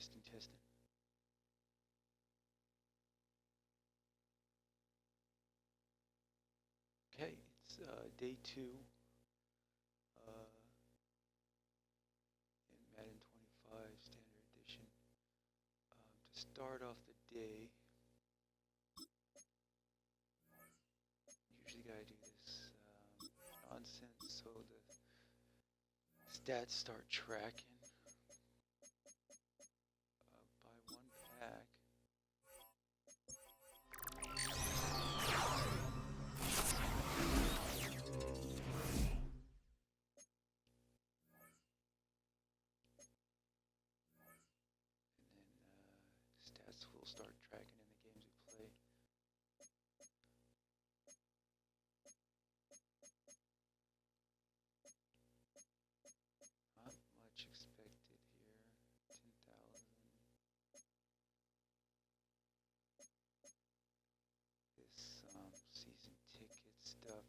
Testing, testing. Okay, it's day 2 in Madden 25 Standard Edition. To start off the day, usually gotta do this nonsense so the stats start tracking. Buy one pack. And then stats will start tracking in the games we play. Not much expected here. 10,000. This season ticket stuff,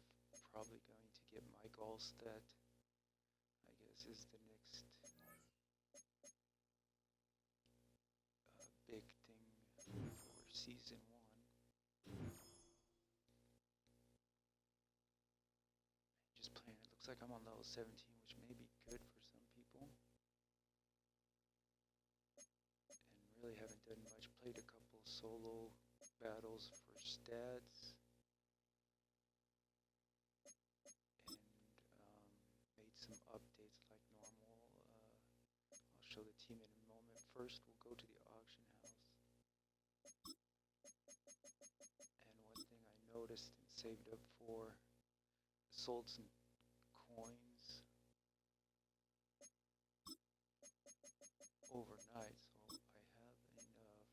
probably going to get Mike Allstat, I guess, is the next big thing for season 1. Just playing, it looks like I'm on level 17, which may be good for some people. And really haven't done much, played a couple solo battles for stats. And made some updates like normal. I'll show the team in a moment. First, we'll go to the auction house. And one thing I noticed and saved up for, sold some coins overnight, so I have enough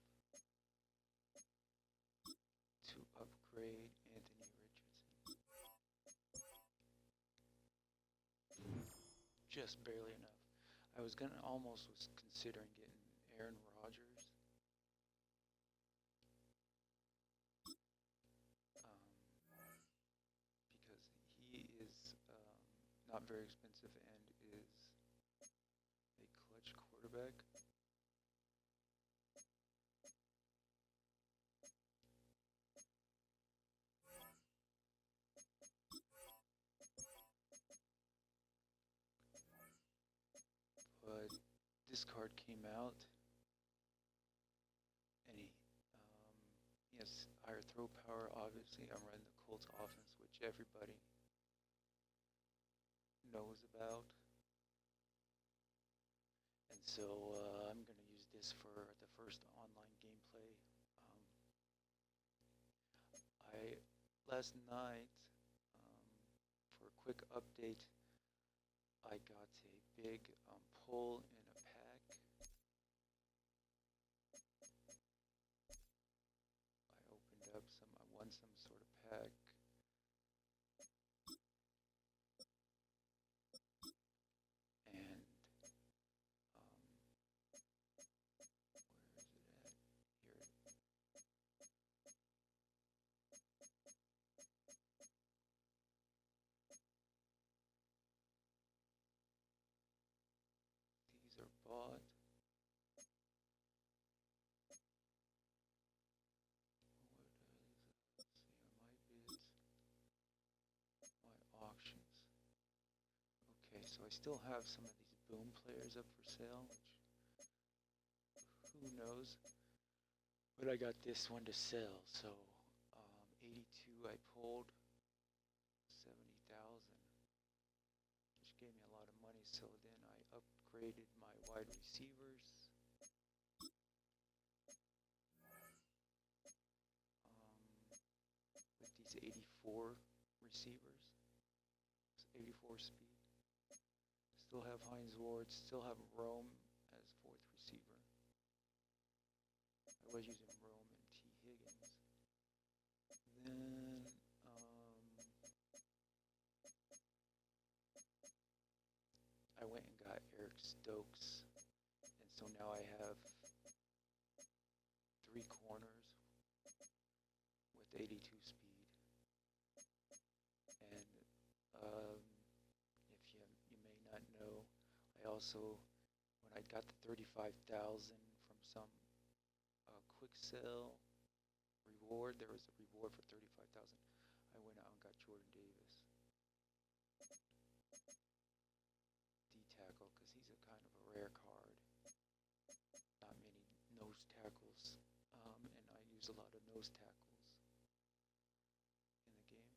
to upgrade Anthony Richardson. Just barely enough. I was considering getting Aaron Rodgers. Because he is not very expensive and is a clutch quarterback. But this card came out, and he has higher throw power. Obviously, I'm running the Colts offense, which everybody knows about. And so I'm going to use this for the first online gameplay. Last night, for a quick update, I got a big pull in a pack. I opened up I won some sort of pack. And where is it at? Here. These are bought. What is it? Let's see on my bids. My auctions. Okay, so I still have some of these boom players up for sale, which who knows. But I got this one to sell, so 82 I pulled, 70,000, which gave me a lot of money. So then I upgraded my wide receivers. With these 84 receivers, 84 speed. Still have Hines Ward, still have Rome as 4th receiver. I was using Rome and T. Higgins. Then I went and got Eric Stokes, and so now I have 3 corners with 82 speed. And if you may not know, I also, when I got the 35,000 from some quick sale reward. There was a reward for 35,000. I went out and got Jordan Davis, D tackle, because he's a kind of a rare card. Not many nose tackles, and I use a lot of nose tackles in the game.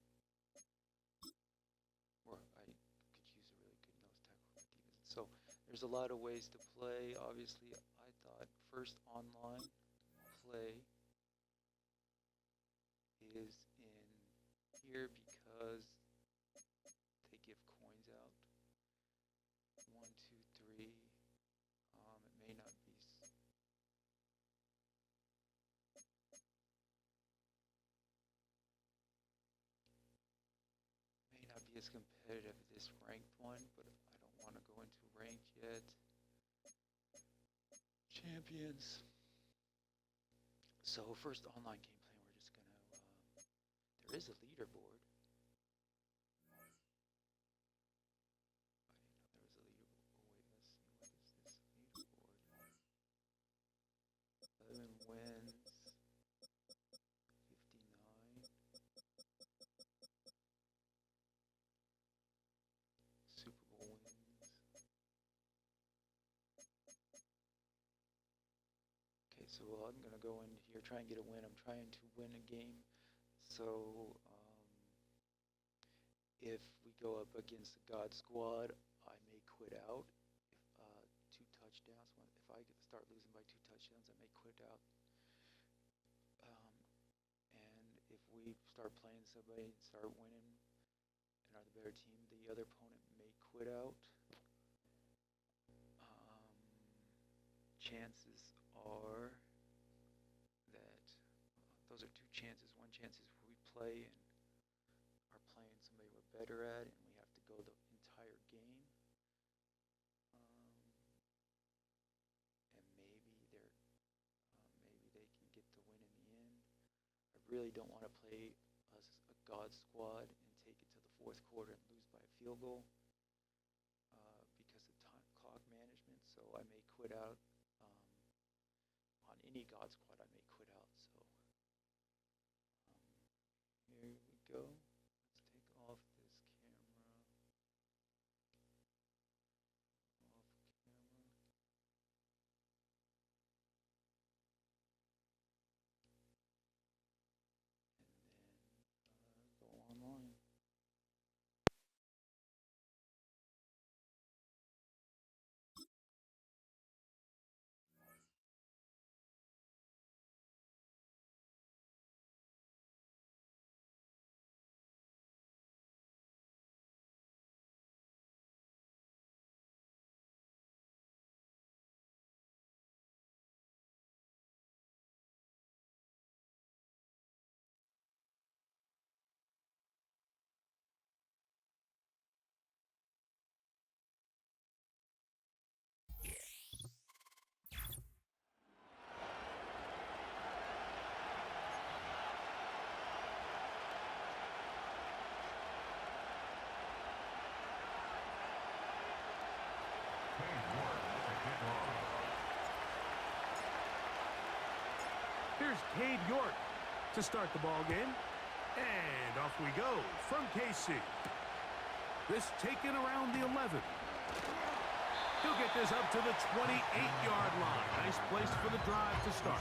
Or I could use a really good nose tackle for defense. So there's a lot of ways to play. Obviously, I thought first online play is in here because they give coins out. 1, 2, 3. It may not be as competitive as this ranked one, but I don't want to go into ranked yet. Champions. So first online gameplay, we're just gonna. There is a leaderboard. I didn't know there was a leaderboard. Oh, wait, let's see. What is this leaderboard? 11 wins. 59. Super Bowl wins. Okay, so I'm gonna go in here, try and get a win. I'm trying to win a game. So if we go up against the God Squad, I may quit out. If 2 touchdowns. If I start losing by 2 touchdowns, I may quit out. And if we start playing somebody and start winning and are the better team, the other opponent may quit out. Chances are that those are 2 chances. One chance is we play and are playing somebody we're better at, and we have to go the entire game. And maybe they can get the win in the end. I really don't want to play a God Squad and take it to the 4th quarter and lose by a field goal because of clock management. So I may quit out. On any God Squad, I may quit out. So here we go. Let's take off this camera. And then go online. Here's Cade York to start the ball game. And off we go from KC. This taken around the 11. He'll get this up to the 28-yard line. Nice place for the drive to start.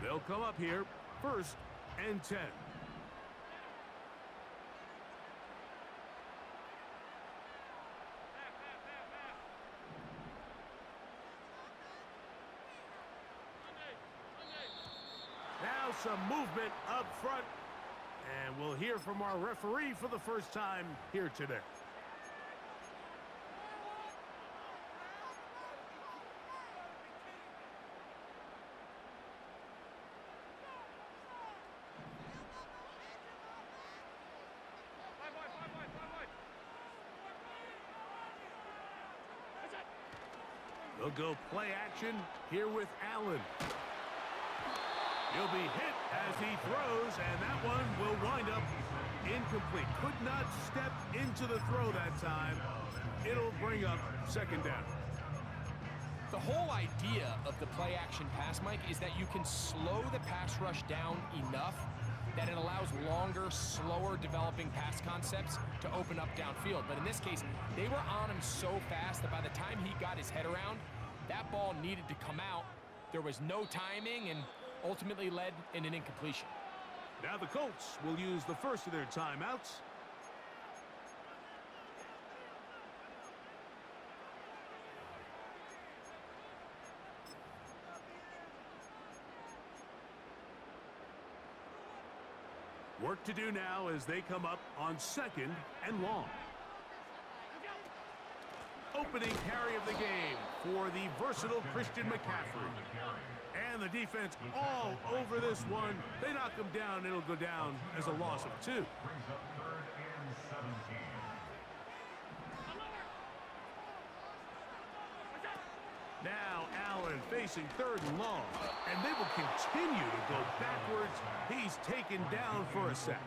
They'll come up here, 1st and 10. Now some movement up front, and we'll hear from our referee for the first time here today. They'll go play action here with Allen. He'll be hit as he throws, and that one will wind up incomplete. Could not step into the throw that time. It'll bring up second down. The whole idea of the play-action pass, Mike, is that you can slow the pass rush down enough that it allows longer, slower developing pass concepts to open up downfield. But in this case, they were on him so fast that by the time he got his head around, that ball needed to come out. There was no timing and ultimately led in an incompletion. Now the Colts will use the first of their timeouts. Work to do now as they come up on second and long. Opening carry of the game for the versatile Christian McCaffrey. And the defense all over this one. They knock him down. It'll go down as a loss of 2. Now Allen facing third and long, and they will continue to go backwards. He's taken down for a sack.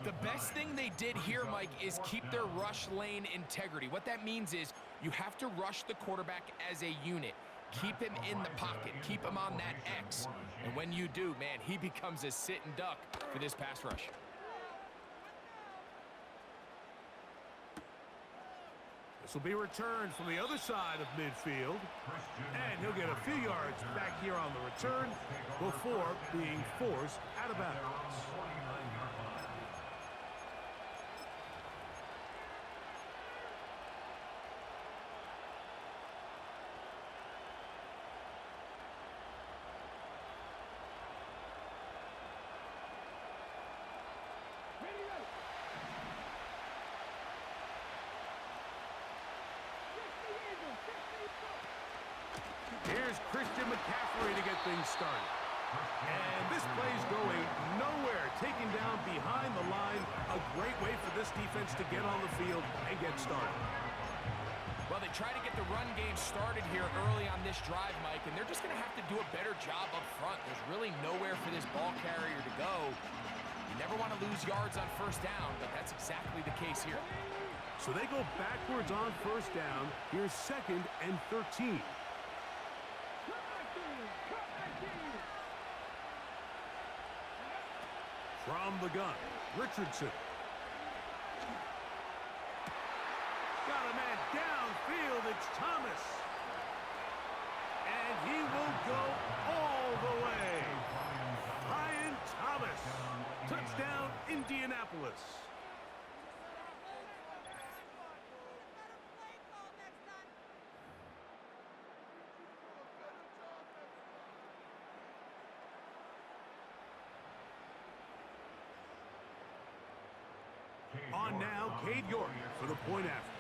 The best thing they did here, Mike, is keep their rush lane integrity. What that means is you have to rush the quarterback as a unit. Keep him in the pocket. Keep him on that X. And when you do, man, he becomes a sitting duck for this pass rush. This will be returned from the other side of midfield. And he'll get a few yards back here on the return before being forced out of bounds. Here's Christian McCaffrey to get things started. And this play's going nowhere. Taken down behind the line. A great way for this defense to get on the field and get started. Well, they try to get the run game started here early on this drive, Mike, and they're just going to have to do a better job up front. There's really nowhere for this ball carrier to go. You never want to lose yards on first down, but that's exactly the case here. So they go backwards on first down. Here's second and 13. From the gun, Richardson. Got a man downfield, it's Thomas. And he will go all the way. Ryan Thomas. Touchdown, Indianapolis. On now, Cade York for the point after.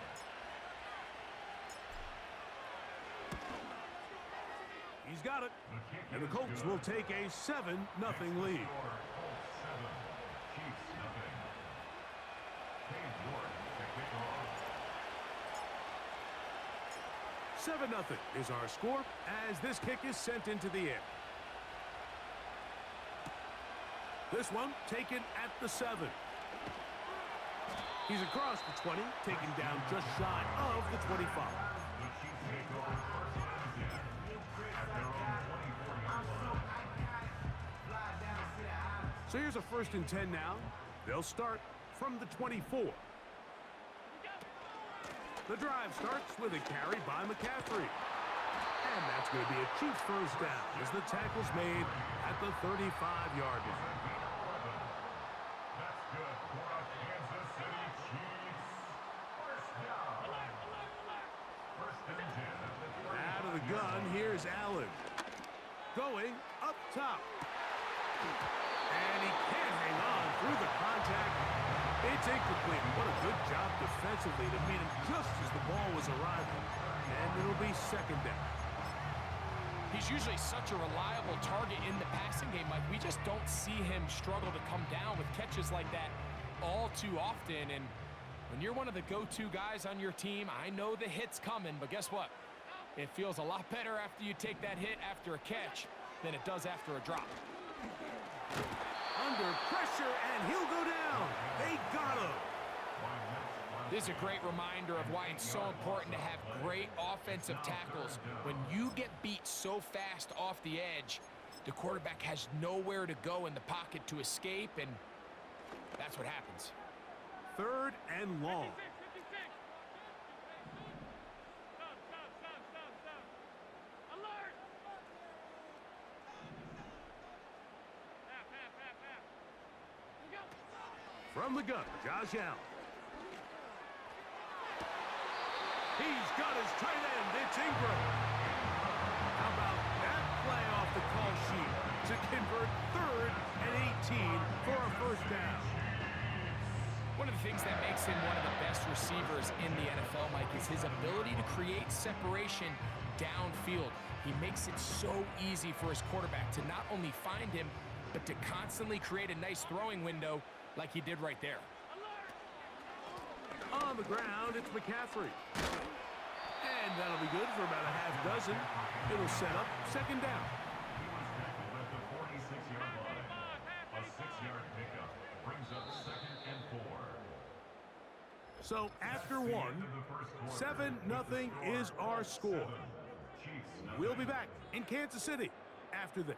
He's got it. And the Colts will take a 7-0 lead. 7-0 is our score as this kick is sent into the air. This one taken at the 7. He's across the 20, taken down just shy of the 25. So here's a 1st and 10 now. They'll start from the 24. The drive starts with a carry by McCaffrey. And that's going to be a Chiefs first down as the tackle's made at the 35-yard line. Out of the gun, here's Allen. Going up top. And he can't hang on through the contact. It's incomplete. What a good job defensively to meet him just as the ball was arriving. And it'll be second down. He's usually such a reliable target in the passing game, Mike. We just don't see him struggle to come down with catches like that all too often. And when you're one of the go-to guys on your team, I know the hit's coming, but guess what? It feels a lot better after you take that hit after a catch. than it does after a drop. Under pressure, and he'll go down. They got him. This is a great reminder of why it's so important to have great offensive tackles. When you get beat so fast off the edge, the quarterback has nowhere to go in the pocket to escape, and that's what happens. 3rd and long. From the gun, Josh Allen. He's got his tight end. It's Ingram. How about that play off the call sheet to convert 3rd and 18 for a first down? One of the things that makes him one of the best receivers in the NFL, Mike, is his ability to create separation downfield. He makes it so easy for his quarterback to not only find him, but to constantly create a nice throwing window like he did right there. On the ground, it's McCaffrey. And that'll be good for about a half dozen. It'll set up 2nd down. At the 46-yard line, a 6-yard pickup brings up 2nd and 4. So after one, 7-0 is our score. We'll be back in Kansas City after this.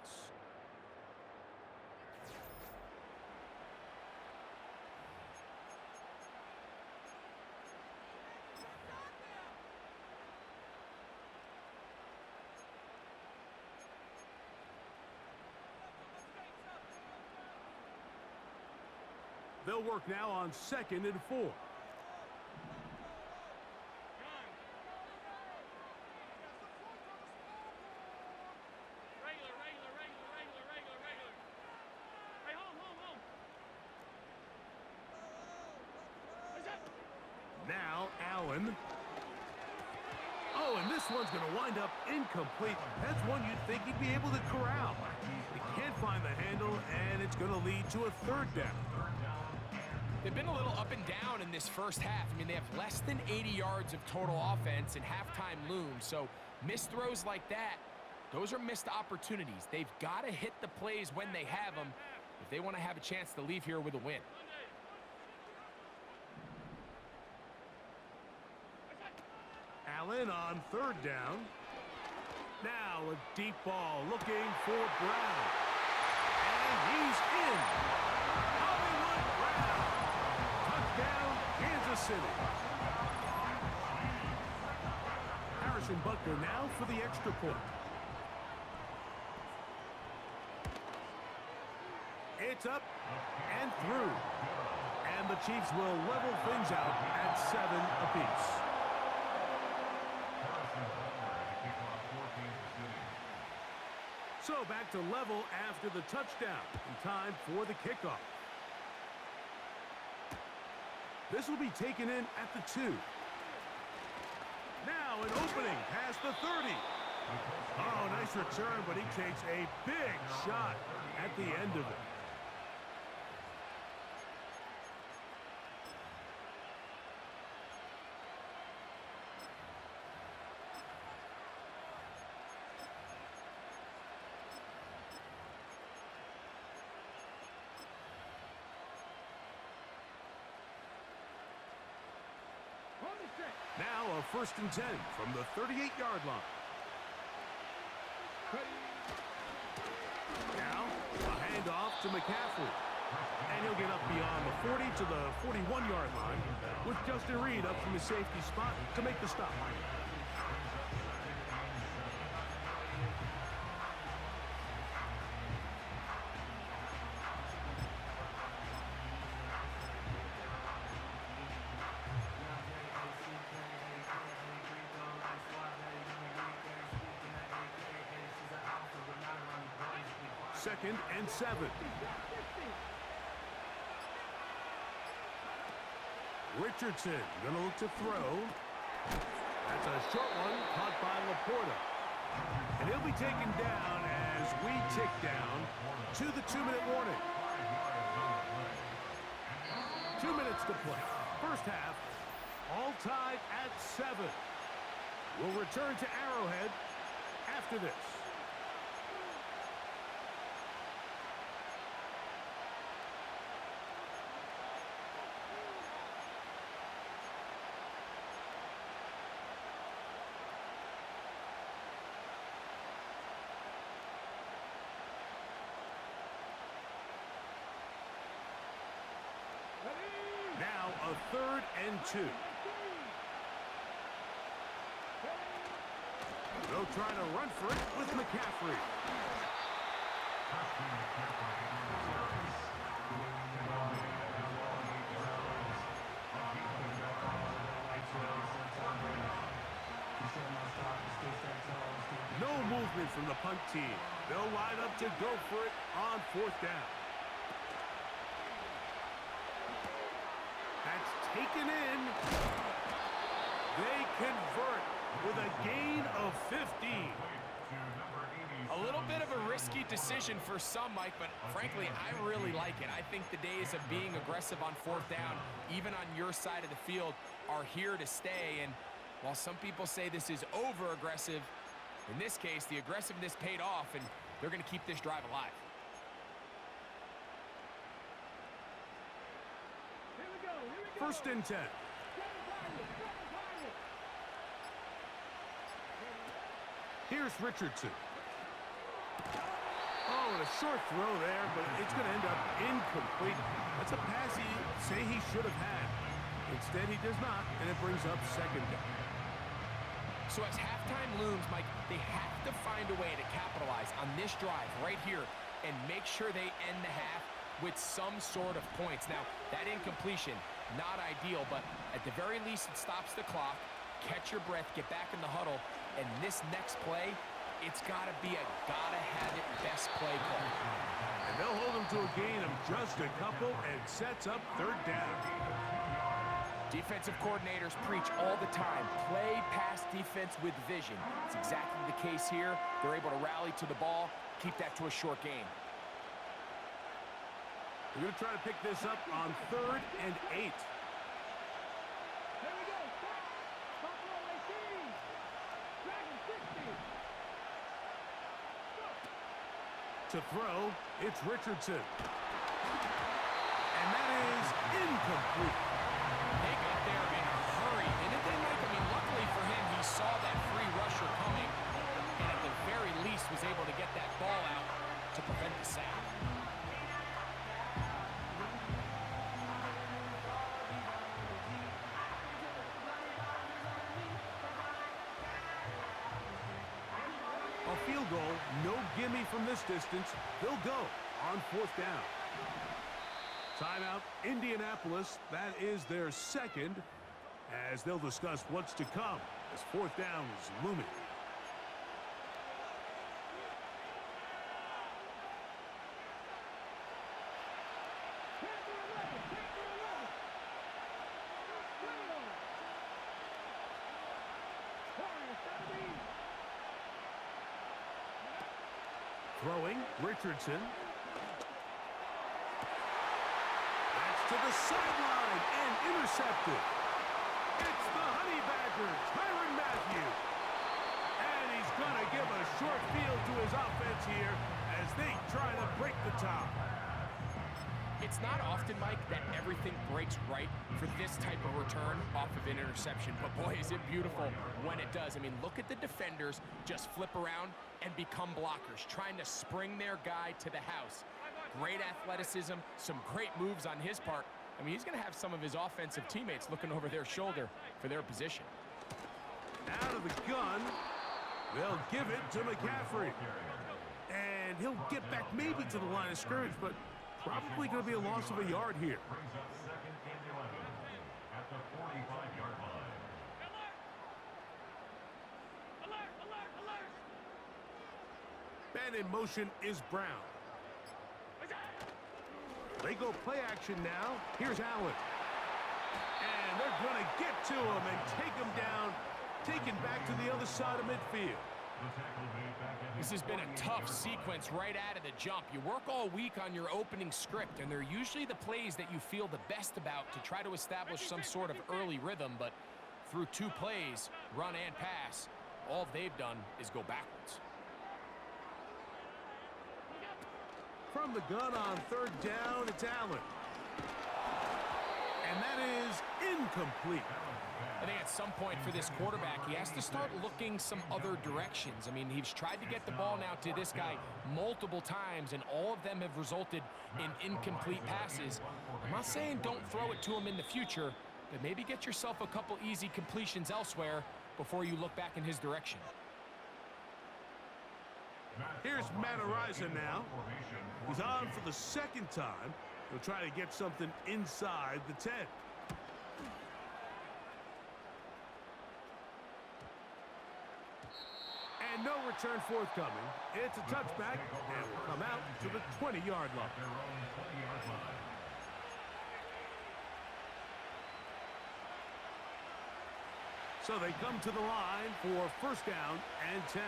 They'll work now on 2nd and 4. Now Allen. Oh, and this one's going to wind up incomplete. That's one you'd think he'd be able to corral. He can't find the handle, and it's going to lead to a 3rd down. They've been a little up and down in this first half. I mean, they have less than 80 yards of total offense and halftime looms. So missed throws like that, those are missed opportunities. They've got to hit the plays when they have them if they want to have a chance to leave here with a win. Allen on 3rd down. Now a deep ball looking for Brown. And he's in. Hollywood Brown. Touchdown, Kansas City. Harrison Butker now for the extra point. It's up and through. And the Chiefs will level things out at 7 apiece. So back to level after the touchdown. In time for the kickoff. This will be taken in at the 2. Now an opening past the 30. Oh, nice return, but he takes a big shot at the end of it. Now a 1st and 10 from the 38-yard line. Now a handoff to McCaffrey. And he'll get up beyond the 40 to the 41-yard line with Justin Reed up from his safety spot to make the stop. Second and 7. Richardson gonna look to throw. That's a short one caught by Laporta. And he'll be taken down as we tick down to the 2-minute warning. 2 minutes to play. First half, all tied at 7. We'll return to Arrowhead after this. 3rd and 2. They'll try to run for it with McCaffrey. No movement from the punt team. They'll line up to go for it on 4th down. That's taken in. They convert with a gain of 15. A little bit of a risky decision for some, Mike, but frankly, I really like it. I think the days of being aggressive on 4th down, even on your side of the field, are here to stay. And while some people say this is over-aggressive, in this case, the aggressiveness paid off, and they're going to keep this drive alive. First and 10. Here's Richardson. Oh, and a short throw there, but it's going to end up incomplete. That's a pass he say he should have had. Instead, he does not, and it brings up 2nd down. So as halftime looms, Mike, they have to find a way to capitalize on this drive right here and make sure they end the half with some sort of points. Now, that incompletion, not ideal, but at the very least, it stops the clock. Catch your breath, get back in the huddle, and this next play, it's got to be a gotta-have-it best play call. And they'll hold them to a gain of just a couple and sets up 3rd down. Defensive coordinators preach all the time, play pass defense with vision. It's exactly the case here. They're able to rally to the ball, keep that to a short gain. They're going to try to pick this up on 3rd and 8. To throw, it's Richardson. And that is incomplete. They got there in a hurry, didn't they, Mike? I mean, luckily for him, he saw that free rusher coming, and at the very least was able to get that ball out to prevent the sack. A field goal, no gimme from this distance. They'll go on 4th down. Timeout, Indianapolis. That is their 2nd, as they'll discuss what's to come as 4th down is looming. Throwing, Richardson. That's to the sideline and intercepted. It's the Honey Badgers, Tyrann Mathieu. And he's going to give a short field to his offense here as they try to break the top. It's not often, Mike, that everything breaks right for this type of return off of an interception. But boy, is it beautiful when it does. I mean, look at the defenders just flip around and become blockers, trying to spring their guy to the house. Great athleticism, some great moves on his part. I mean, he's going to have some of his offensive teammates looking over their shoulder for their position. Out of the gun, they'll give it to McCaffrey. And he'll get back maybe to the line of scrimmage, but probably going to be a loss of a yard here. Brings up 2nd and 11 at the 45-yard line. Man in motion is Brown. They go play action now. Here's Allen. And they're going to get to him and take him down, taken back to the other side of midfield. This has been a tough sequence right out of the jump. You work all week on your opening script, and they're usually the plays that you feel the best about to try to establish some sort of early rhythm, but through 2 plays, run and pass, all they've done is go backwards. From the gun on 3rd down, it's Allen. And that is incomplete. I think at some point for this quarterback, he has to start looking some other directions. I mean, he's tried to get the ball now to this guy multiple times, and all of them have resulted in incomplete passes. I'm not saying don't throw it to him in the future, but maybe get yourself a couple easy completions elsewhere before you look back in his direction. Here's Matt Ariza now. He's on for the second time. He'll try to get something inside the 10. And no return forthcoming. It's a touchback, and will come out to the 20-yard line. So they come to the line for first down and 10.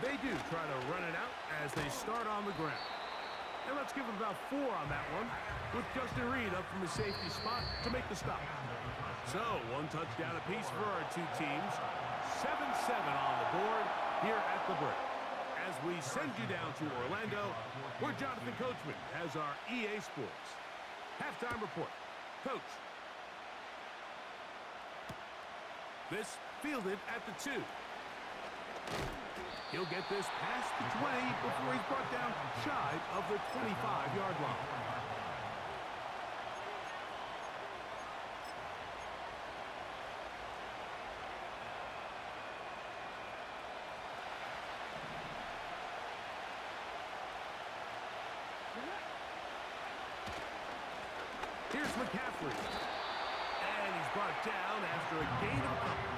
They do try to run it out as they start on the ground. And let's give it about 4 on that one, with Justin Reed up from the safety spot to make the stop. So, 1 touchdown apiece for our two teams. 7-7 on the board here at the break. As we send you down to Orlando, where Jonathan Coachman has our EA Sports halftime report. Coach. This fielded at the 2. He'll get this past the 20 before he's brought down shy of the 25-yard line. Here's McCaffrey. And he's brought down after a gain of a couple.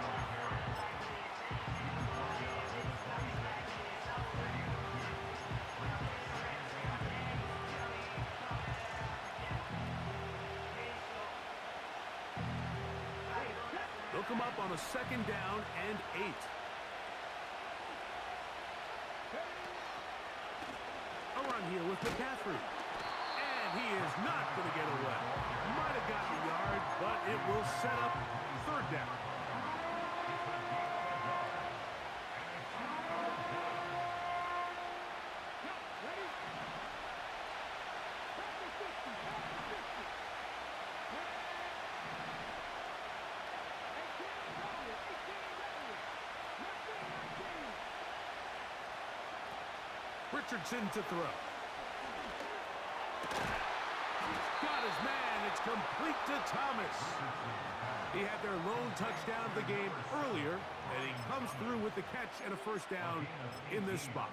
They'll come up on a 2nd down and 8. A run here with McCaffrey. And he is not going to get away. Might have gotten a yard, but it will set up 3rd down. Richardson to throw. He's got his man. It's complete to Thomas. He had their lone touchdown of the game earlier, and he comes through with the catch and a 1st down in this spot.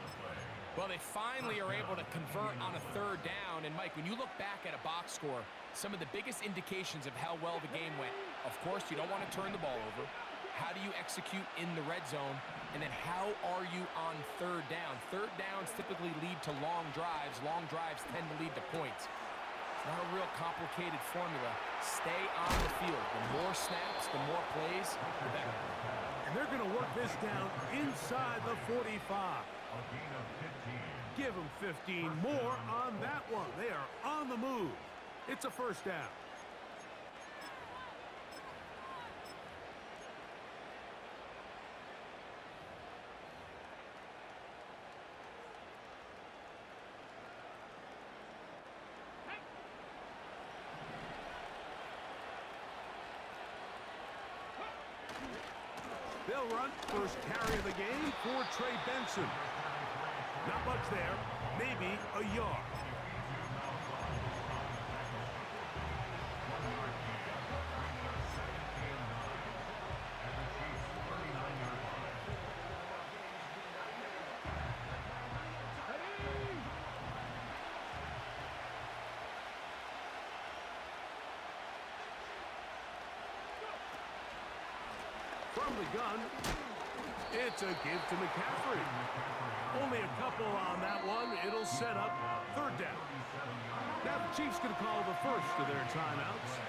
Well, they finally are able to convert on a 3rd down. And, Mike, when you look back at a box score, some of the biggest indications of how well the game went, of course, you don't want to turn the ball over. How do you execute in the red zone? And then how are you on 3rd down? 3rd downs typically lead to long drives. Long drives tend to lead to points. It's not a real complicated formula. Stay on the field. The more snaps, the more plays, the better. And they're going to work this down inside the 45. Give them 15 more on that one. They are on the move. It's a 1st down. They'll run first carry of the game for Trey Benson. Not much there, maybe a yard. From the gun, it's a give to McCaffrey. Only a couple on that one. It'll set up 3rd down. Now the Chiefs going to call the first of their timeouts.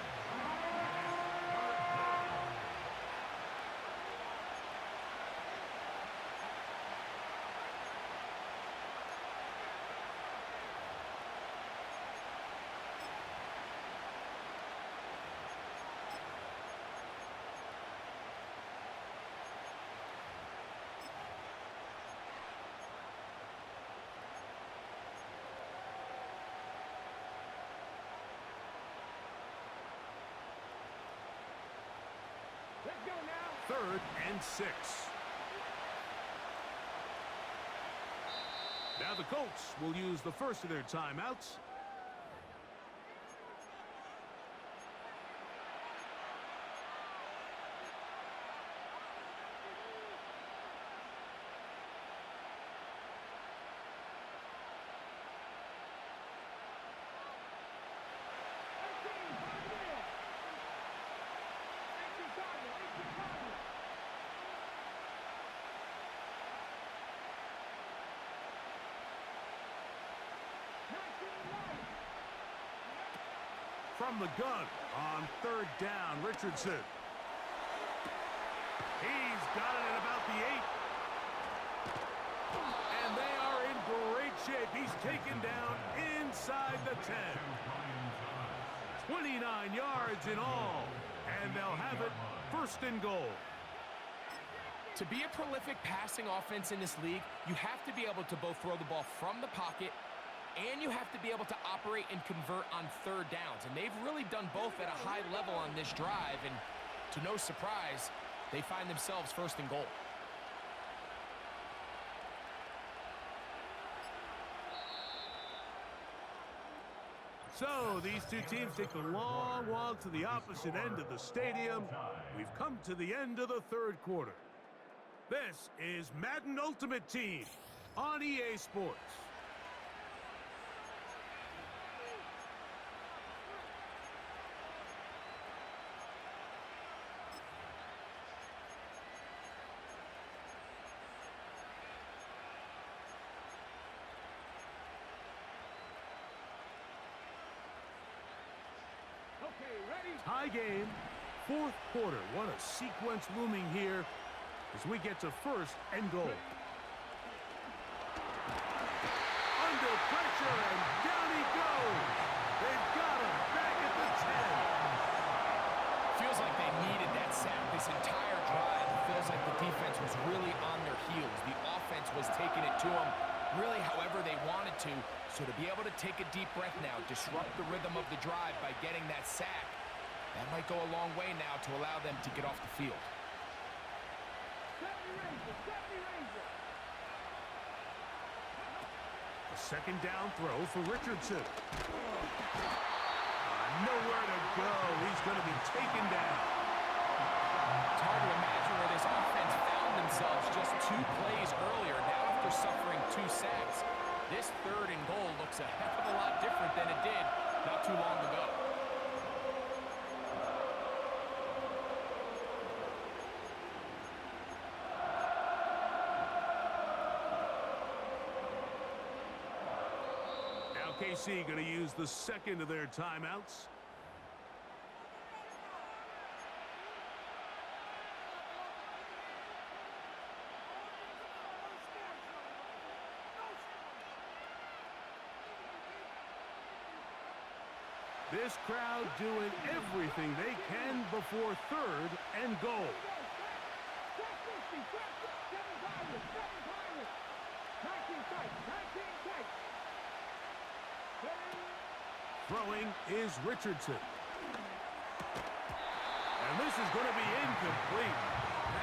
Let's go now. 3rd and 6. Now the Colts will use the first of their timeouts. from the gun on third down. Richardson. He's got it at about the 8. And they are in great shape. He's taken down inside the 10. 29 yards in all. And they'll have it first and goal. To be a prolific passing offense in this league, you have to be able to both throw the ball from the pocket and you have to be able to operate and convert on third downs. And they've really done both at a high level on this drive. And to no surprise, they find themselves first and goal. So these two teams take the long walk to the opposite end of the stadium. We've come to the end of the third quarter. This is Madden Ultimate Team on EA Sports. Okay, ready? Tie game, fourth quarter. What a sequence looming here as we get to first and goal. Under pressure, and down he goes. They've got him back at the 10. Feels like they needed that sack this entire drive. It feels like the defense was really on their heels. The offense was taking it to them really however they wanted to. So to be able to take a deep breath now, disrupt the rhythm of the drive by getting that sack, that might go a long way now to allow them to get off the field. A second down throw for Richardson. Nowhere to go. He's going to be taken down. It's hard to imagine where this offense found themselves just 2 plays earlier. Now after suffering 2 sacks, this third and goal looks a heck of a lot different than it did not too long ago. Now KC going to use the second of their timeouts. This crowd doing everything they can before third and goal. Throwing is Richardson. And this is going to be incomplete.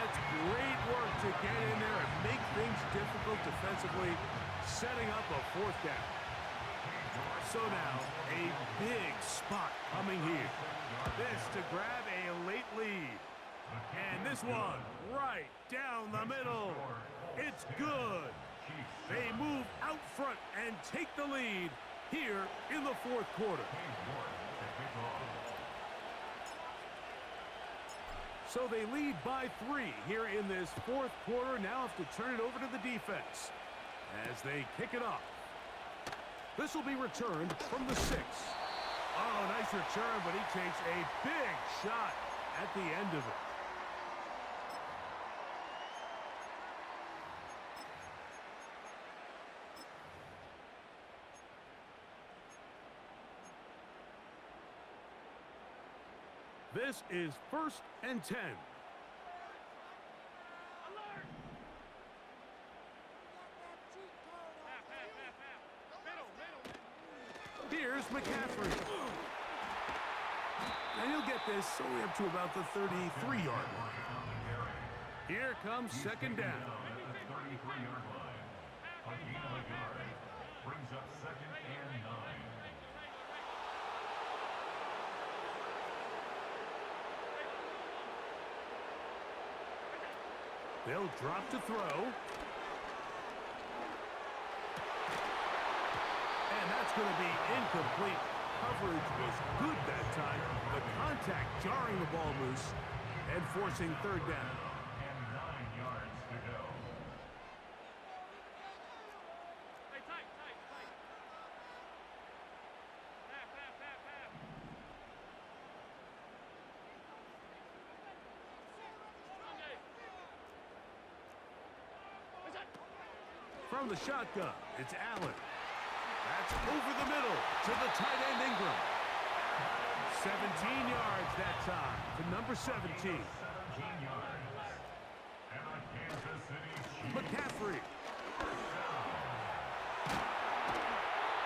That's great work to get in there and make things difficult defensively, setting up a fourth down. So now, a big spot coming here. This to grab a late lead. And this one right down the middle. It's good. They move out front and take the lead here in the fourth quarter. So they lead by 3 here in this fourth quarter. Now have to turn it over to the defense as they kick it off. This will be returned from the 6. Oh, nice return, but he takes a big shot at the end of it. This is first and 10. Here's McCaffrey. And he'll get this only up to about the 33-yard line. Here comes second down. At the 33-yard line. A gain of a yard brings up second and 9. They'll drop to throw. And that's going to be incomplete. Coverage was good that time. The contact jarring the ball loose and forcing third down. And 9 yards to go. From the shotgun, it's Allen. That's over the middle to the tight end Ingram. 17 yards that time to number 17. 17 yards. And a Kansas City Chiefs. McCaffrey.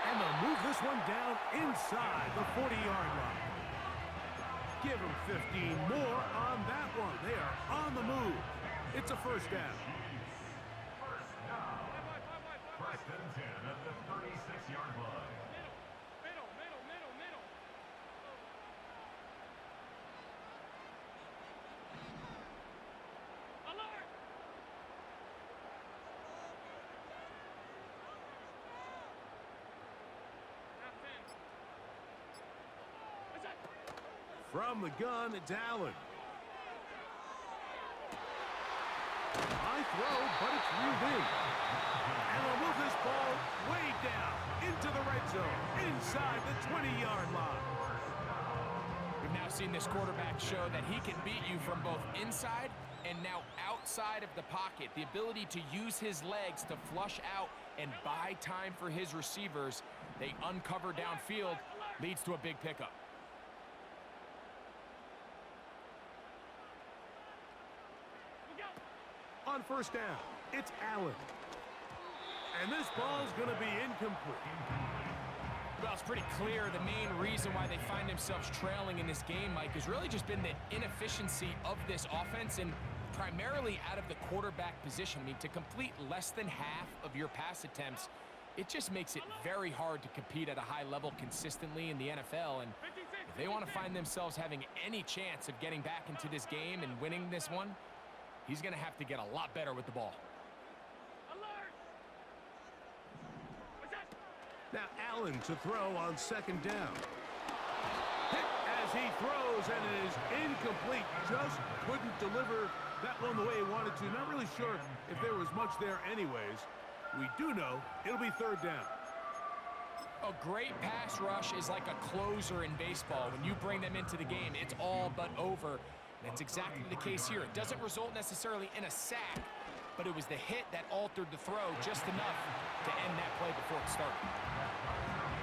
And they'll move this one down inside the 40-yard line. Give them 15 more on that one. They are on the move. It's a first down. First down. First and 10 at the 36-yard line. Middle. Alert! From the gun, it's Allen. High throw, but it's reeled in. And they'll move this ball way down into the red zone, inside the 20-yard line. We've now seen this quarterback show that he can beat you from both inside and now outside of the pocket. The ability to use his legs to flush out and buy time for his receivers. They uncover downfield, leads to a big pickup. On first down, it's Allen. And this ball's going to be incomplete. Well, it's pretty clear the main reason why they find themselves trailing in this game, Mike, has really just been the inefficiency of this offense and primarily out of the quarterback position. I mean, to complete less than half of your pass attempts, it just makes it very hard to compete at a high level consistently in the NFL. And if they want to find themselves having any chance of getting back into this game and winning this one, he's going to have to get a lot better with the ball. Now Allen to throw on second down. Hit as he throws, and it is incomplete. Just couldn't deliver that one the way he wanted to. Not really sure if there was much there anyways. We do know it'll be third down. A great pass rush is like a closer in baseball. When you bring them into the game, it's all but over. That's exactly the case here. It doesn't result necessarily in a sack, but it was the hit that altered the throw just enough to end that play before it started.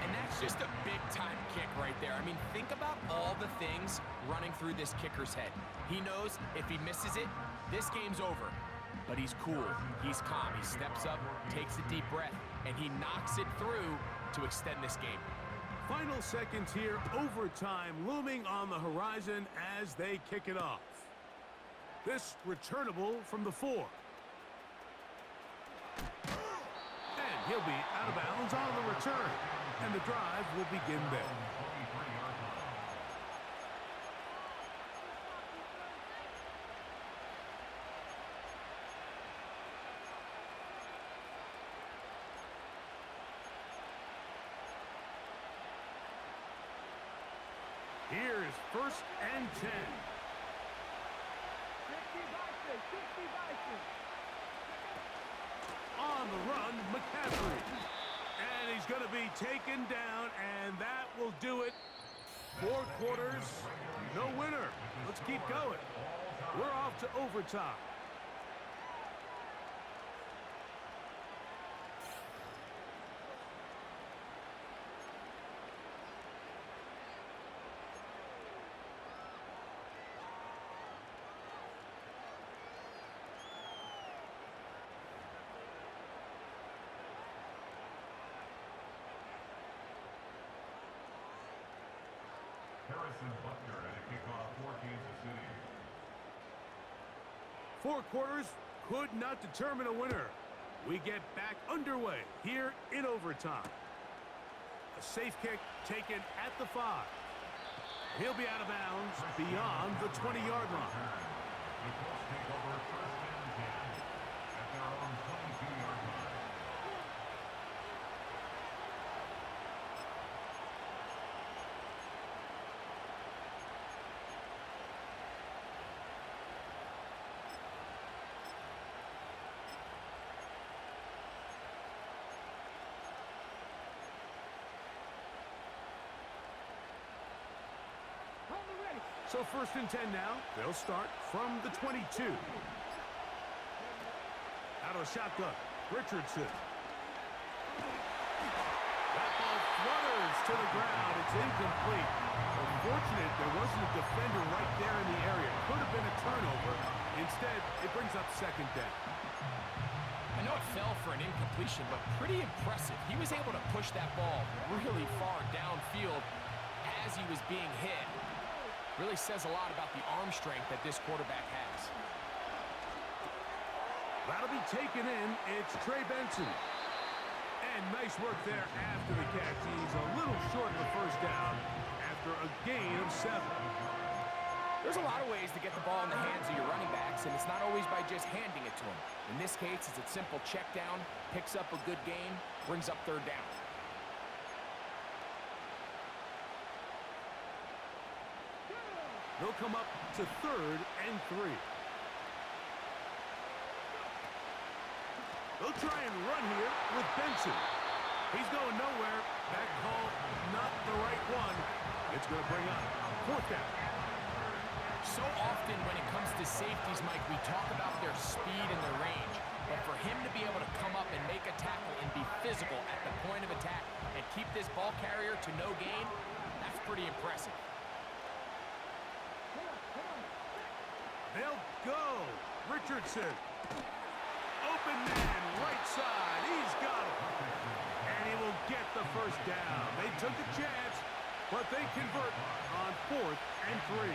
And that's just a big-time kick right there. I mean, think about all the things running through this kicker's head. He knows if he misses it, this game's over. But he's cool. He's calm. He steps up, takes a deep breath, and he knocks it through to extend this game. Final seconds here, overtime looming on the horizon as they kick it off. This returnable from the 4. And he'll be out of bounds on the return. And the drive will begin there. Here's first and 10. 50 Bison. On the run, McCaffrey. And he's going to be taken down, and that will do it. 4 quarters, no winner. Let's keep going. We're off to overtime. Harrison Butker at a kickoff for Kansas City. 4 quarters could not determine a winner. We get back underway here in overtime. A safe kick taken at the 5. He'll be out of bounds beyond the 20-yard line. The Colts take over first and 10 at their own 22-yard line. So first and 10 now. They'll start from the 22. Out of the shotgun, Richardson. That ball flutters to the ground. It's incomplete. Unfortunate there wasn't a defender right there in the area. Could have been a turnover. Instead, it brings up second down. I know it fell for an incompletion, but pretty impressive. He was able to push that ball really far downfield as he was being hit. Really says a lot about the arm strength that this quarterback has. That'll be taken in. It's Trey Benson. And nice work there after the catch. He's a little short of the first down after a gain of 7. There's a lot of ways to get the ball in the hands of your running backs, and it's not always by just handing it to them. In this case, it's a simple check down, picks up a good gain, brings up third down. They'll come up to 3rd and 3. They'll try and run here with Benson. He's going nowhere. That call, not the right one. It's going to bring up 4th down. So often when it comes to safeties, Mike, we talk about their speed and their range. But for him to be able to come up and make a tackle and be physical at the point of attack and keep this ball carrier to no gain, that's pretty impressive. They'll go. Richardson. Open man, right side. He's got it. And he will get the first down. They took a chance, but they convert on 4th and 3.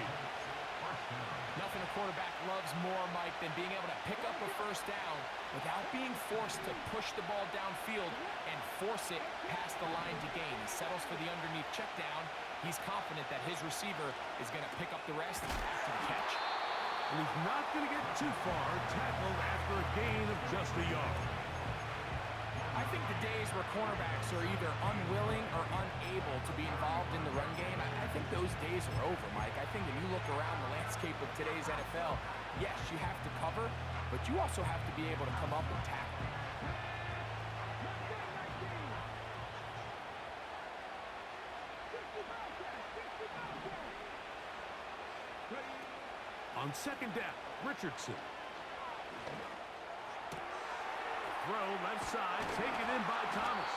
Nothing a quarterback loves more, Mike, than being able to pick up a first down without being forced to push the ball downfield and force it past the line to gain. He settles for the underneath check down. He's confident that his receiver is going to pick up the rest after the catch. And he's not going to get too far, tackled after a gain of just a yard. I think the days where cornerbacks are either unwilling or unable to be involved in the run game, I think those days are over, Mike. I think when you look around the landscape of today's NFL, yes, you have to cover, but you also have to be able to come up and tackle. On 2nd down, Richardson. Throw left side, taken in by Thomas.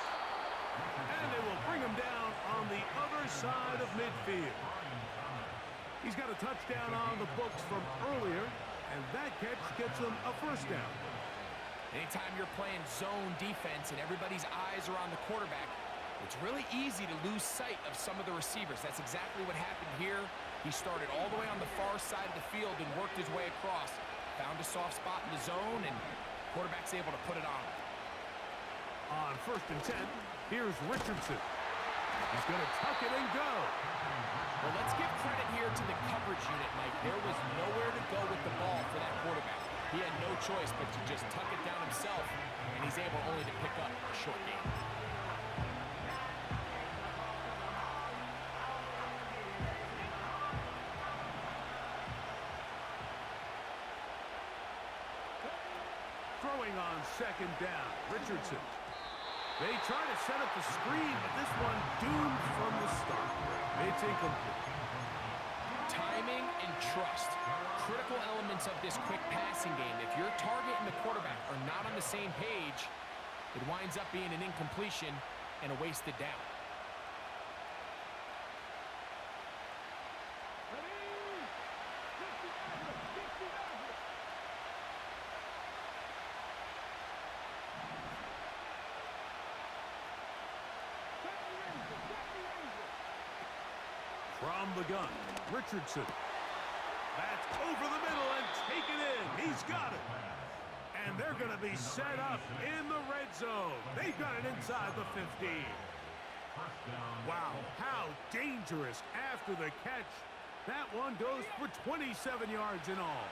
And they will bring him down on the other side of midfield. He's got a touchdown on the books from earlier, and that catch gets him a first down. Anytime you're playing zone defense and everybody's eyes are on the quarterback, it's really easy to lose sight of some of the receivers. That's exactly what happened here. He started all the way on the far side of the field and worked his way across. Found a soft spot in the zone, and quarterback's able to put it on him. On 1st and 10, here's Richardson. He's going to tuck it and go. Well, let's give credit here to the coverage unit, Mike. There was nowhere to go with the ball for that quarterback. He had no choice but to just tuck it down himself, and he's able only to pick up a short gain. Throwing on 2nd down, Richardson. They try to set up the screen, but this one doomed from the start. It's incomplete. Timing and trust, critical elements of this quick passing game. If your target and the quarterback are not on the same page, it winds up being an incompletion and a wasted down. From the gun, Richardson. That's over the middle and taken in. He's got it. And they're going to be set up in the red zone. They've got it inside the 15. Wow, how dangerous after the catch. That one goes for 27 yards in all.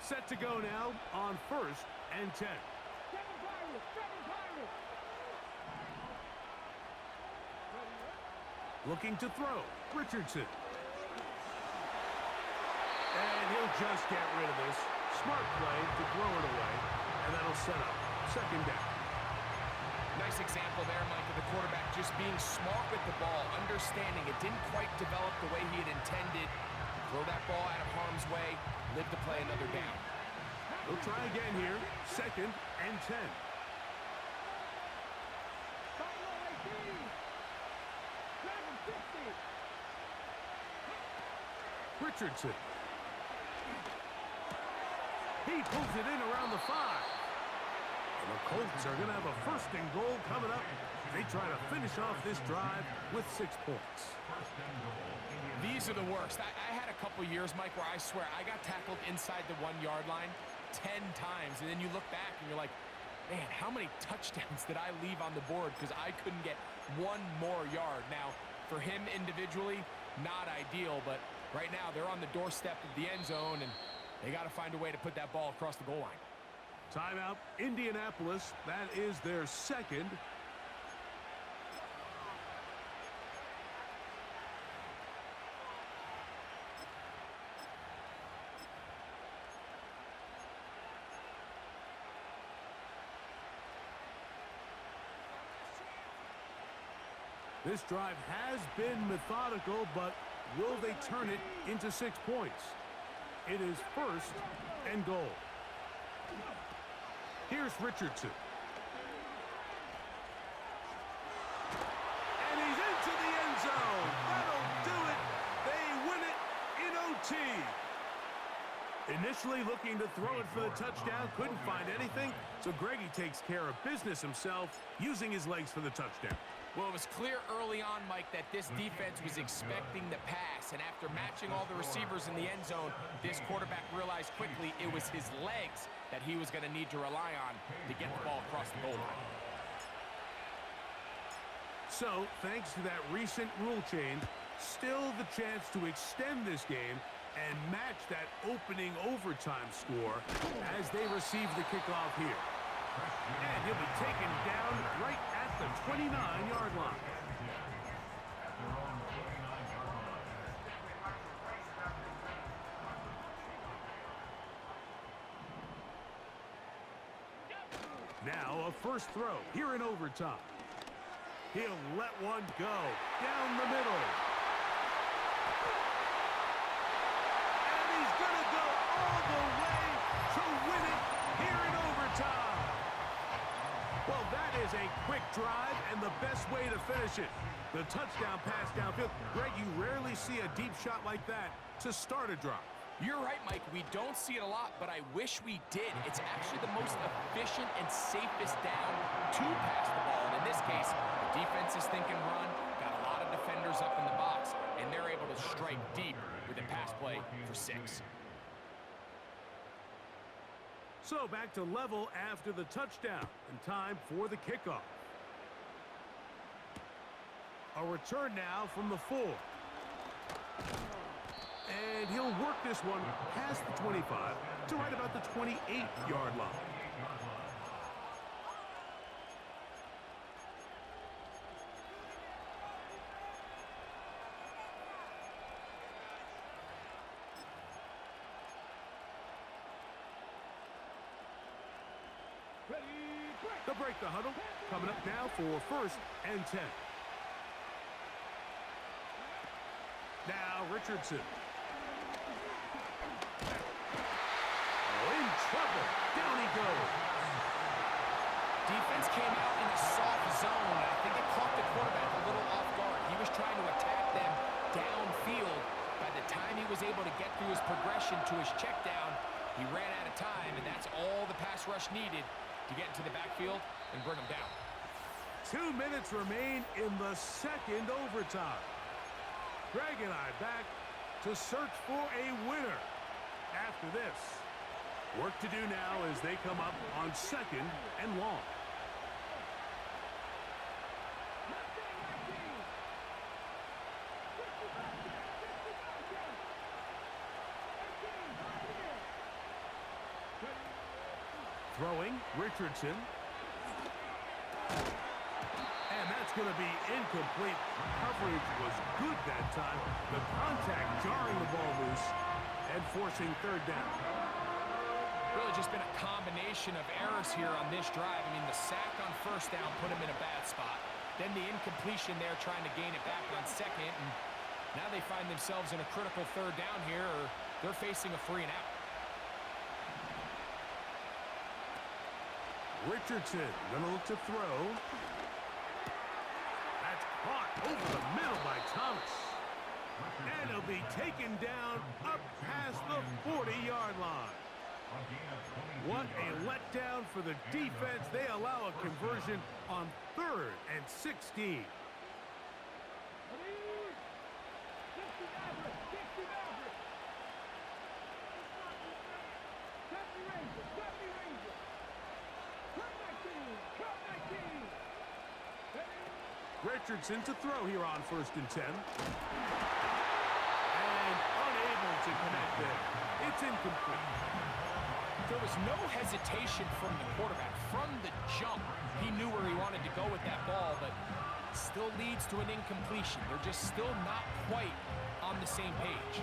Set to go now on 1st and 10. Seven Pirates, seven Pirates. Looking to throw. Richardson. And he'll just get rid of this. Smart play to throw it away. And that'll set up 2nd down. Nice example there, Mike, of the quarterback just being smart with the ball, understanding it didn't quite develop the way he had intended. Throw that ball out of harm's way, live to play another down. We'll try again here. 2nd and 10. Buffalo 18. Dragon 50. Richardson. He pulls it in around the 5. And the Colts are going to have a 1st and goal coming up. They try to finish off this drive with 6 points. These are the worst. I had a couple years, Mike, where I swear I got tackled inside the 1-yard line 10 times. And then you look back and you're like, man, how many touchdowns did I leave on the board because I couldn't get one more yard? Now, for him individually, not ideal, but right now they're on the doorstep of the end zone, and they got to find a way to put that ball across the goal line. Timeout, Indianapolis. That is their 2nd. This drive has been methodical, but will they turn it into 6 points? It is 1st and goal. Here's Richardson. And he's into the end zone. That'll do it. They win it in OT. Initially looking to throw it for the touchdown, couldn't find anything, so Greggy takes care of business himself, using his legs for the touchdown. Well, it was clear early on, Mike, that this defense was expecting the pass, and after matching all the receivers in the end zone, this quarterback realized quickly it was his legs that he was going to need to rely on to get the ball across the goal line. So, thanks to that recent rule change, still the chance to extend this game and match that opening overtime score as they receive the kickoff here. And he'll be taken down right at the 29-yard line. Now a 1st throw here in overtime. He'll let one go down the middle. And he's going to go all the way to win it here in overtime. Well, that is a quick drive and the best way to finish it. The touchdown pass downfield. Greg, you rarely see a deep shot like that to start a drive. You're right, Mike. We don't see it a lot, but I wish we did. It's actually the most efficient and safest down to pass the ball. And in this case, the defense is thinking run, got a lot of defenders up in the box, and they're able to strike deep with a pass play for 6. So back to level after the touchdown, and time for the kickoff. A return now from the 4. And he'll work this one past the 25 to right about the 28-yard line. They'll break the huddle. Coming up now for 1st and 10. Now Richardson. In trouble. Down he goes. Defense came out in a soft zone. I think it caught the quarterback a little off guard. He was trying to attack them downfield. By the time he was able to get through his progression to his check down, he ran out of time, and that's all the pass rush needed to get into the backfield and bring him down. 2 minutes remain in the 2nd overtime. Greg and I back to search for a winner after this. Work to do now as they come up on 2nd and long. Richardson. And that's going to be incomplete. Coverage was good that time. The contact jarring the ball loose and forcing third down. Really just been a combination of errors here on this drive. I mean, the sack on first down put him in a bad spot. Then the incompletion there trying to gain it back on second. And now they find themselves in a critical third down here, or they're facing a 3 and out. Richardson going to look to throw. That's caught over the middle by Thomas. And he'll be taken down up past the 40-yard line. What a letdown for the defense. They allow a conversion on 3rd and 16. Richardson to throw here on 1st and 10. And unable to connect there. It's incomplete. There was no hesitation from the quarterback. From the jump, he knew where he wanted to go with that ball, but still leads to an incompletion. They're just still not quite on the same page.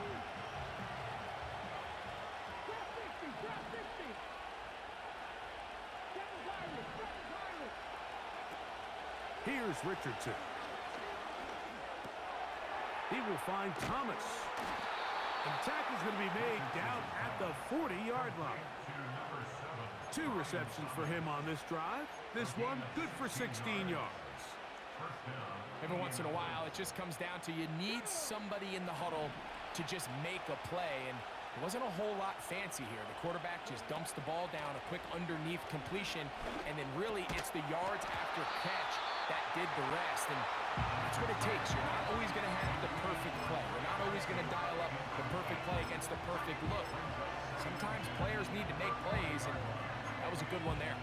Here's Richardson. He will find Thomas. And the tackle's going to be made down at the 40-yard line. 2 receptions for him on this drive. This one good for 16 yards. Every once in a while, it just comes down to you need somebody in the huddle to just make a play, and it wasn't a whole lot fancy here. The quarterback just dumps the ball down, a quick underneath completion, and then really it's the yards after catch that did the rest, and that's what it takes. You're not always going to have the perfect play. You're not always going to dial up the perfect play against the perfect look. Sometimes players need to make plays, and that was a good one there.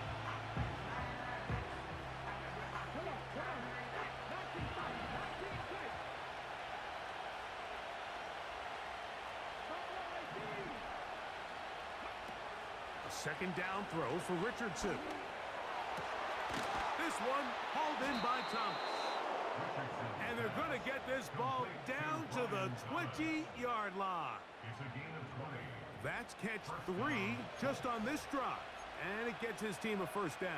A 2nd down throw for Richardson. This one hauled in by Thomas. And they're going to get this ball down to the 20-yard line. That's catch 3 just on this drive. And it gets his team a 1st down.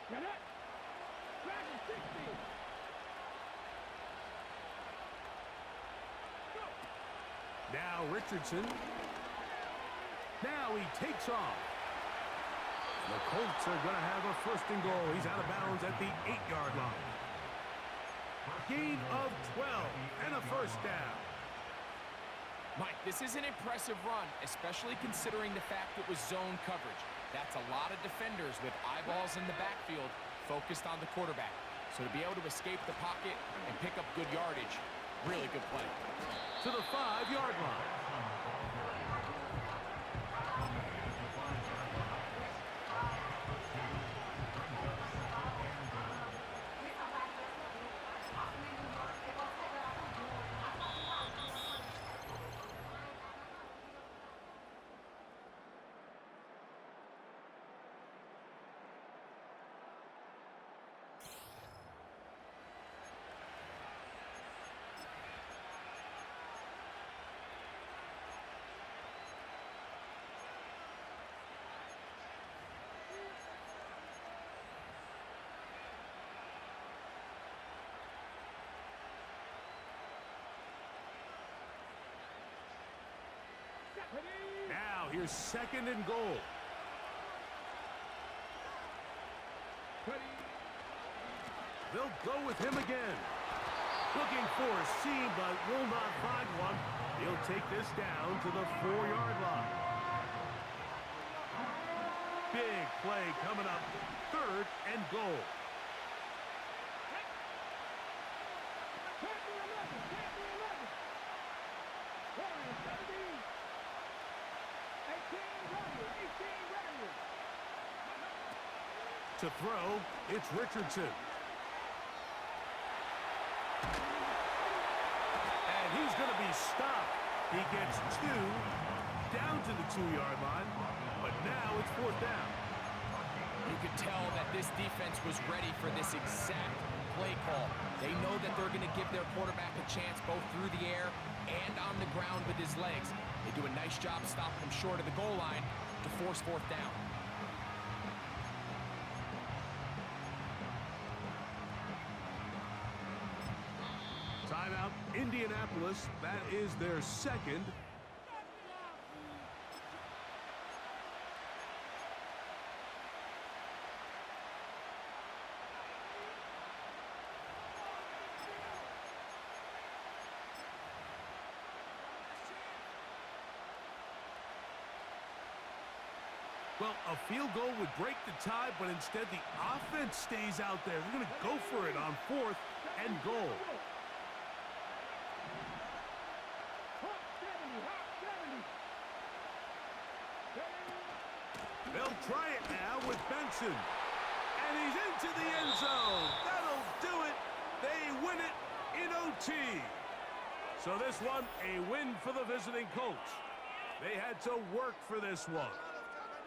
Get it! Dragon 60! Go! Now Richardson. Now he takes off. The Colts are going to have a 1st and goal. He's out of bounds at the 8-yard line. Gain of 12 and a 1st down. Mike, this is an impressive run, especially considering the fact it was zone coverage. That's a lot of defenders with eyeballs in the backfield focused on the quarterback. So to be able to escape the pocket and pick up good yardage, really good play. To the 5-yard line. Now here's 2nd and goal. They'll go with him again. Looking for a seam, but will not find one. He'll take this down to the 4-yard line. Big play coming up. 3rd and goal. To throw, it's Richardson. And he's going to be stopped. He gets 2 down to the 2-yard line, but now it's 4th down. You could tell that this defense was ready for this exact play call. They know that they're going to give their quarterback a chance both through the air and on the ground with his legs. They do a nice job stopping him short of the goal line to force 4th down. Timeout, Indianapolis. That is their second. Well, a field goal would break the tie, but instead the offense stays out there. They're going to go for it on 4th and goal. They'll try it now with Benson. And he's into the end zone. That'll do it. They win it in OT. So this one, a win for the visiting Colts. They had to work for this one.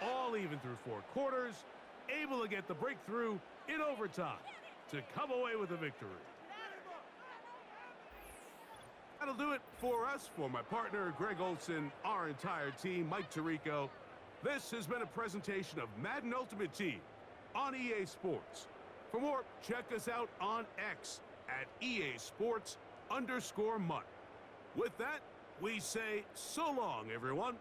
All even through 4 quarters, able to get the breakthrough in overtime to come away with a victory. That'll do it for us, for my partner, Greg Olson, our entire team, Mike Tirico. This has been a presentation of Madden Ultimate Team on EA Sports. For more, check us out on X at EA Sports_Mutt. With that, we say so long, everyone.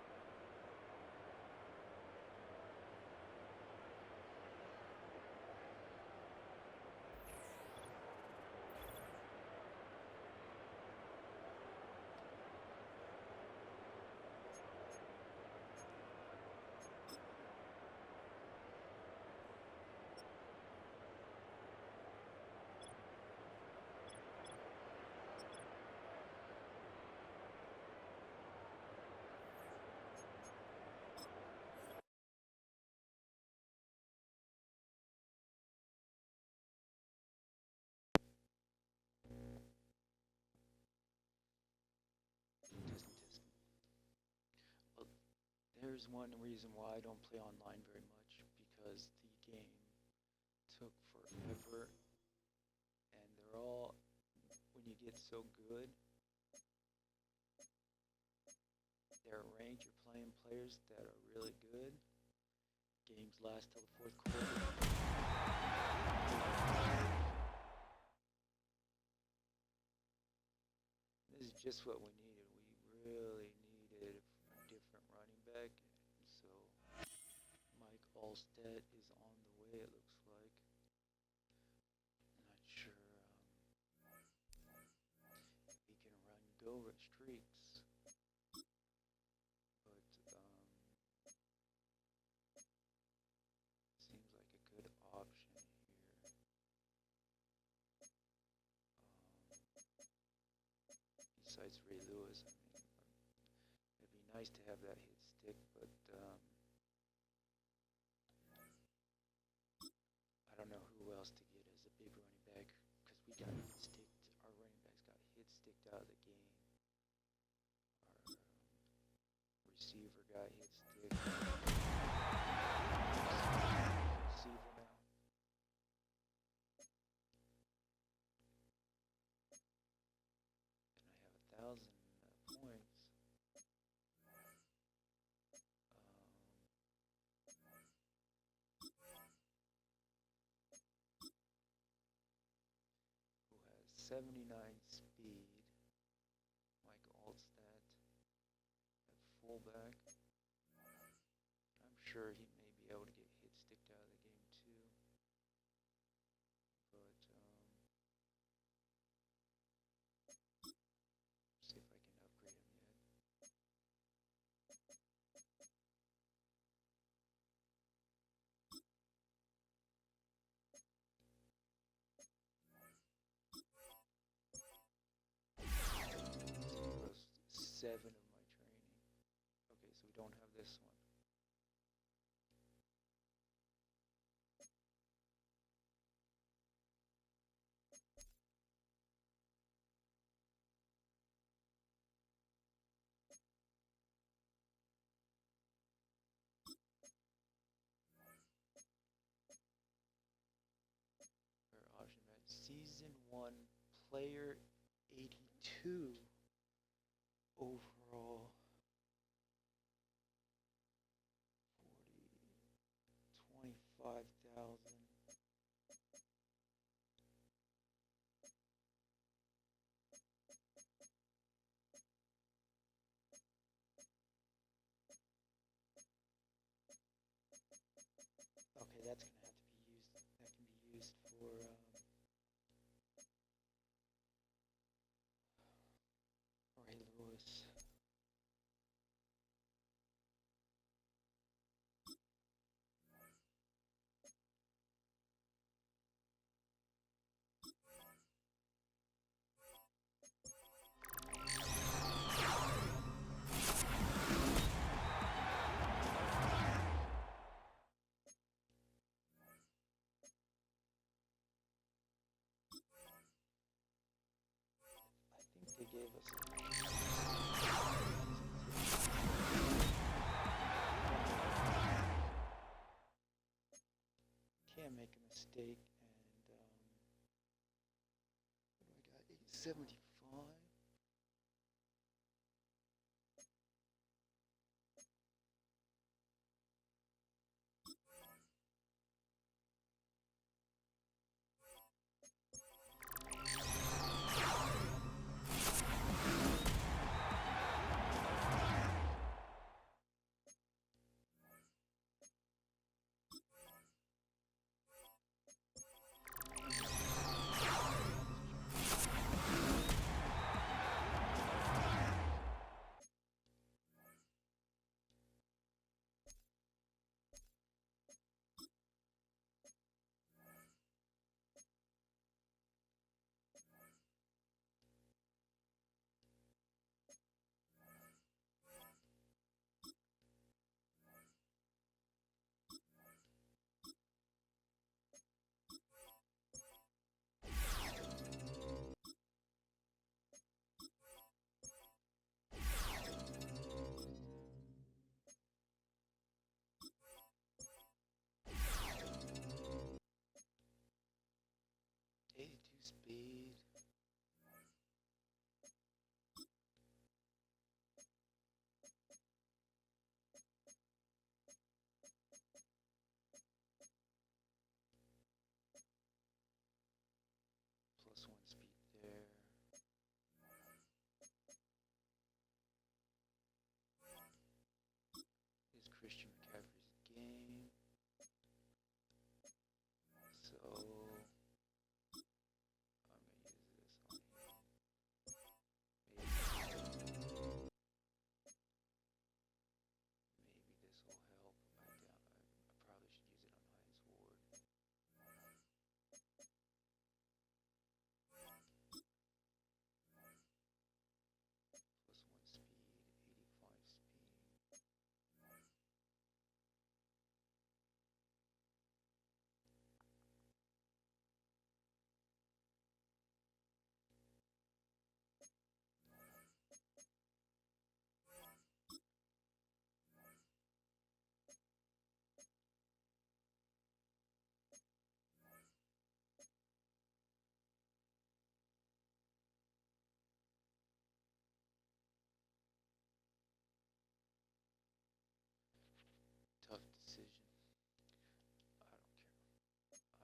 Well, there's one reason why I don't play online very much, because the game took forever, and they're all, when you get so good, they're ranked, you're playing players that are really good. Games last till the 4th quarter. This is just what we needed. We really needed a different running back, and so Mike Allstat is on the way, it looks like. Not sure if he can run go streaks, but seems like a good option here. Besides Ray Lewis, I mean, it'd be nice to have that hit stick, but I don't know who else to get as a big running back, because we got hit sticked. Our running backs got hit sticked out of the game. Our receiver got hit sticked. Receiver now. And I have 1,000 points. Who has 79 speed? Mike Allstat at fullback. I'm sure he may be able to get hit sticked out of the game too. But see if I can upgrade him yet. Plus 7 of my training. Okay, so we don't have this one. Season 1 Player 82 overall. 25,000. Okay, that's gonna have to be used. That can be used for Ray Lewis. I think they gave us can't make a mistake, and what do I got? 875. Speed. +1 speed there. Is Christian McCaffrey's game. So I'm gonna use this on him. Maybe this will help. I probably should use it on Hines Ward. +1 speed, 85 speed. Tough decision.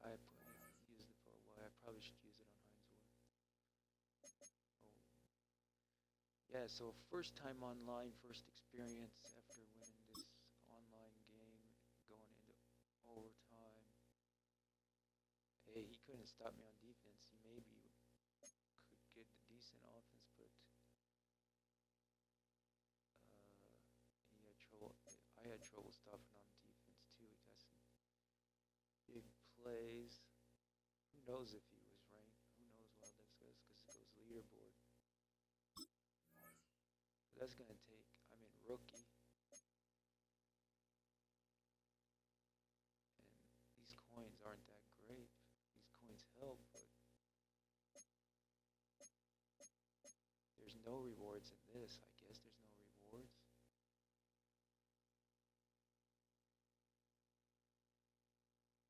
I don't care. I used it for a while. I probably should use it on Hines Ward. Oh. Yeah, so first time online, first experience after winning this online game, going into overtime. Hey, he couldn't stop me on defense. He maybe could get a decent offense, but he had trouble. I had trouble stopping on defense too. He got some big plays. Who knows if he was ranked? Who knows how this goes? Because it goes leaderboard. But that's gonna take. I mean, rookie. And these coins aren't that great. These coins help, but there's no rewards in this. I guess there's no rewards.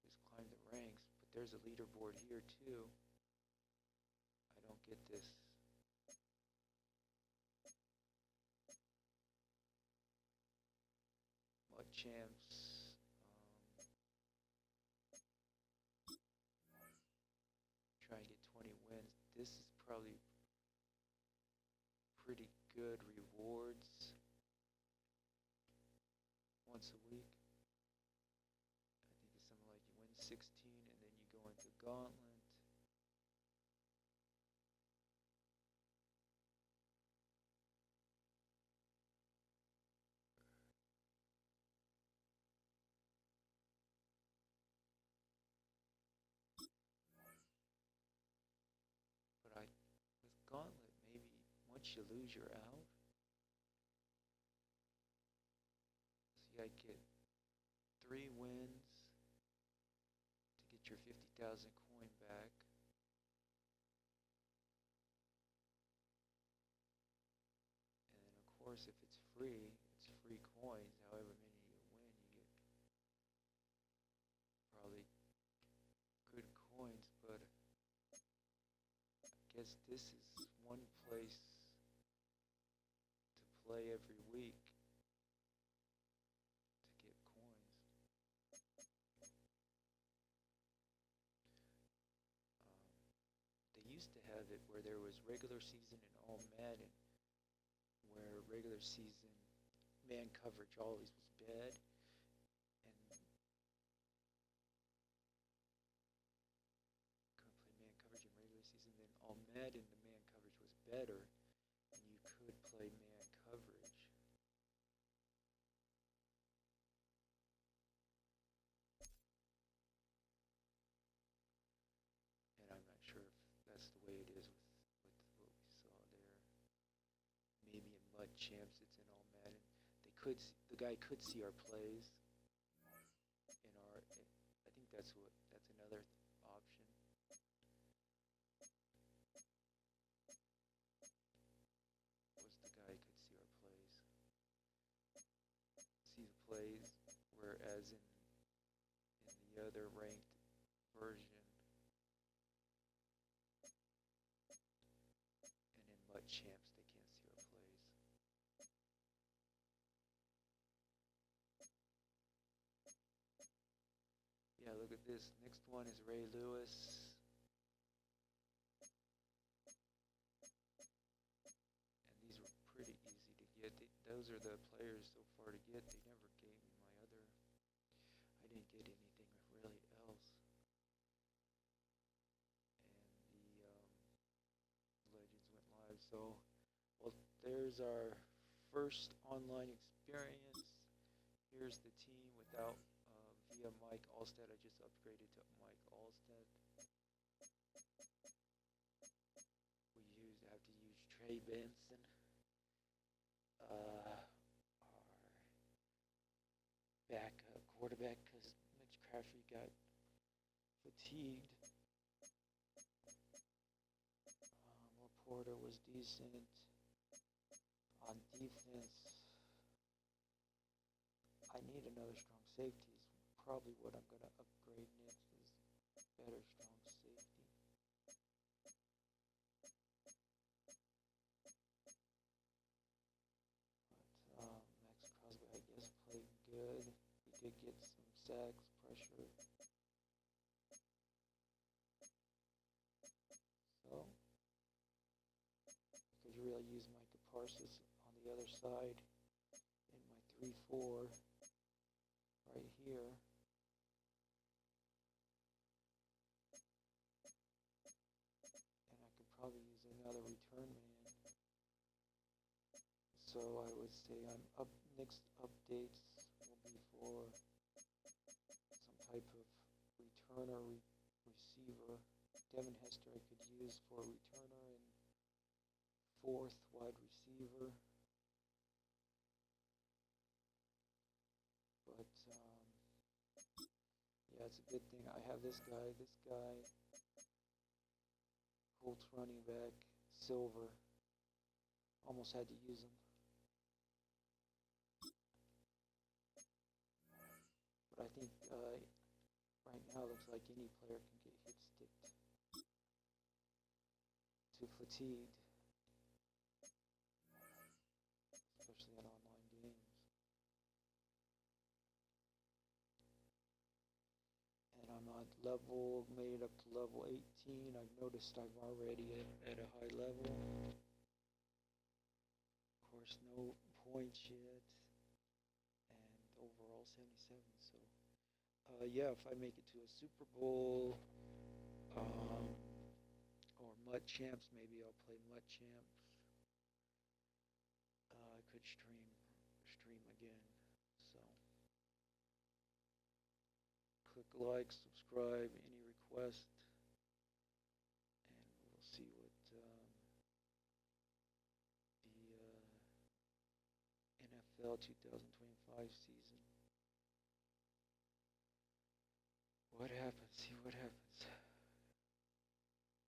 Just climb the ranks, but there's a leaderboard here too. get this. Mud Champs. Try and get 20 wins. This is probably pretty good rewards once a week. I think it's something like you win 16 and then you go into Gauntlet. But with Gauntlet, maybe once you lose, you're out. So you gotta get 3 wins to get your 50,000 coin back. And then of course, if it's free coins. However many you win, you get probably good coins. But I guess this is one place to play every week to get coins. They used to have it where there was regular season and all Madden, where regular season man coverage always was bad, and couldn't play man coverage in regular season. Then all Madden, the man coverage was better, and you could play man coverage. And I'm not sure if that's the way it is with what we saw there. Maybe in Mud Champs it's in all Madden. The guy could see our plays in our. I think that's another option. Was the guy could see our plays, whereas in the other ranked version. And in Mud Champs, they can't see our plays. Yeah, look at this. Next one is Ray Lewis. And these were pretty easy to get. Those are the players so far to get. They never gave me my other. I didn't get anything really else. And the Legends went live. So, well, there's our first online experience. Here's the team without via Mike Allsted. I just upgraded to Mike Allsted. I have to use Trey Benson. Our backup quarterback because Mitch Crabtree got fatigued. Laporta was decent. On defense, I need another strong safety. Is probably what I'm going to upgrade next is better strong safety. But Max Crosby, I guess, played good. He did get some sacks, pressure. So, I could really use Micah Parsons on the other side in my 3-4 right here. And I could probably use another return man. So I would say next updates will be for some type of returner receiver. Devin Hester I could use for returner and 4th wide receiver. But yeah, it's a good thing I have this guy. Colts running back, Silver. Almost had to use him. But I think right now it looks like any player can get hit sticked to fatigued, especially on online games. And I'm on level, made it up to level 18. I've noticed I'm already at a high level. Of course, no points yet, and overall 77. So, yeah, if I make it to a Super Bowl, or Mud Champs, maybe I'll play Mud Champs. I could stream again. So, click like, subscribe, any request, and we'll see what the NFL 2025 season. What happens? See what happens.